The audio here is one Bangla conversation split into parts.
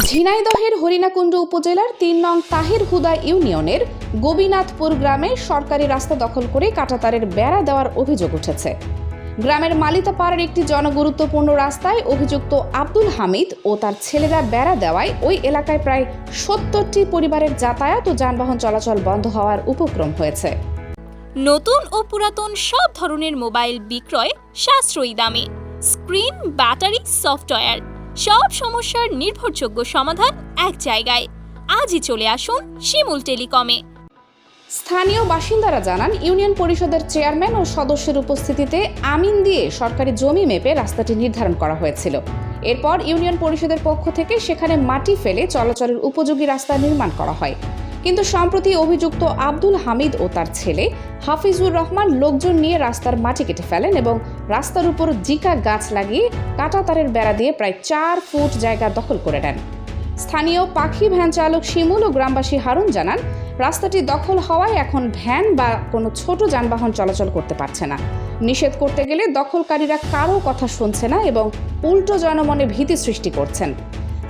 ঝিনাইদহের হরিণাকুণ্ড উপজেলার ৩ নং তাহির হুদা ইউনিয়নের গোবিনাথপুর গ্রামে সরকারি রাস্তা দখল করে কাঁটাতারের বেড়া দেওয়ার অভিযোগ উঠেছে। গ্রামের মালিতাপাড়ার একটি জনগুরুত্বপূর্ণ রাস্তায় অভিযুক্ত আব্দুল হামিদ ও তার ছেলেরা বেড়া দেওয়ায় ওই এলাকায় প্রায় ৭০টি পরিবারের যাতায়াত ও যানবাহন চলাচল বন্ধ হওয়ার উপক্রম হয়েছে। নতুন ও পুরাতন সব ধরনের মোবাইল বিক্রয় সাশ্রয়ী দামে, স্ক্রিন, ব্যাটারি, সফটওয়্যার, সব সমস্যার নির্ভরযোগ্য সমাধান এক জায়গায়। আজই চলে আসুন শিমুল টেলিকমে। স্থানীয় বাসিন্দারা জানান, ইউনিয়ন পরিষদের চেয়ারম্যান ও সদস্যের উপস্থিতিতে আমিন দিয়ে সরকারি জমি মেপে রাস্তাটি নির্ধারণ করা হয়েছিল। এরপর ইউনিয়ন পরিষদের পক্ষ থেকে সেখানে মাটি ফেলে চলাচলের উপযোগী রাস্তা নির্মাণ করা হয়। কিন্তু সম্প্রতি অভিযুক্ত আব্দুল হামিদ ও তার ছেলে হাফিজুর রহমান লোকজন নিয়ে রাস্তার মাটি কেটে ফেলেন এবং রাস্তার উপর জিকা গাছ লাগিয়ে কাঁটাতারের বেড়া দিয়ে প্রায় ৪ ফুট জায়গা দখল করে নেন। স্থানীয় পাখি ভ্যান চালক শিমুল ও গ্রামবাসী হারুন জানান, রাস্তাটি দখল হওয়ায় এখন ভ্যান বা কোনো ছোট যানবাহন চলাচল করতে পারছে না। নিষেধ করতে গেলে দখলকারীরা কারো কথা শুনছে না এবং উল্টো জনমনে ভীতি সৃষ্টি করছেন।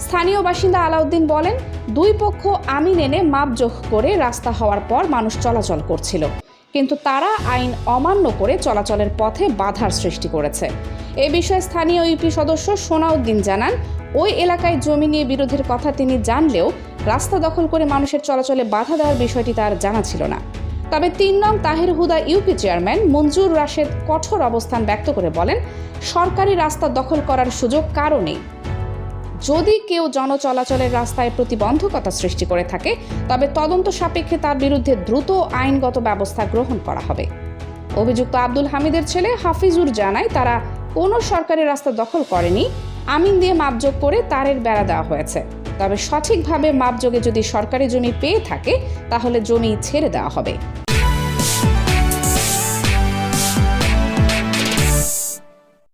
স্থানীয় বাসিন্দা আলাউদ্দিন বলেন, দুই পক্ষ আমিন এনে মাপজোখ করে রাস্তা হওয়ার পর মানুষ চলাচল করছিল, কিন্তু তারা আইন অমান্য করে চলাচলের পথে বাধার সৃষ্টি করেছে। এ বিষয়ে স্থানীয় ইউপি সদস্য সোনাউদ্দিন জানান, ওই এলাকায় জমি নিয়ে বিরোধের কথা তিনি জানলেও রাস্তা দখল করে মানুষের চলাচলে বাধা দেওয়ার বিষয়টি তার জানা ছিল না। তবে ৩ নং তাহির হুদা ইউপি চেয়ারম্যান মঞ্জুর রাশেদ কঠোর অবস্থান ব্যক্ত করে বলেন, সরকারি রাস্তা দখল করার সুযোগ কারও নেই। যদি কেউ জনচলাচলের রাস্তায় প্রতিবন্ধকতা সৃষ্টি করে থাকে, তবে তদন্ত সাপেক্ষে তার বিরুদ্ধে দ্রুত আইনগত ব্যবস্থা গ্রহণ করা হবে। অভিযুক্ত আব্দুল হামিদের ছেলে হাফিজুর জানায়, তারা কোনো সরকারি রাস্তা দখল করেনি, আমিন দিয়ে মাপযোগ করে তারের বেড়া দেওয়া হয়েছে। তবে সঠিকভাবে মাপযোগে যদি সরকারি জমি পেয়ে থাকে, তাহলে জমি ছেড়ে দেওয়া হবে।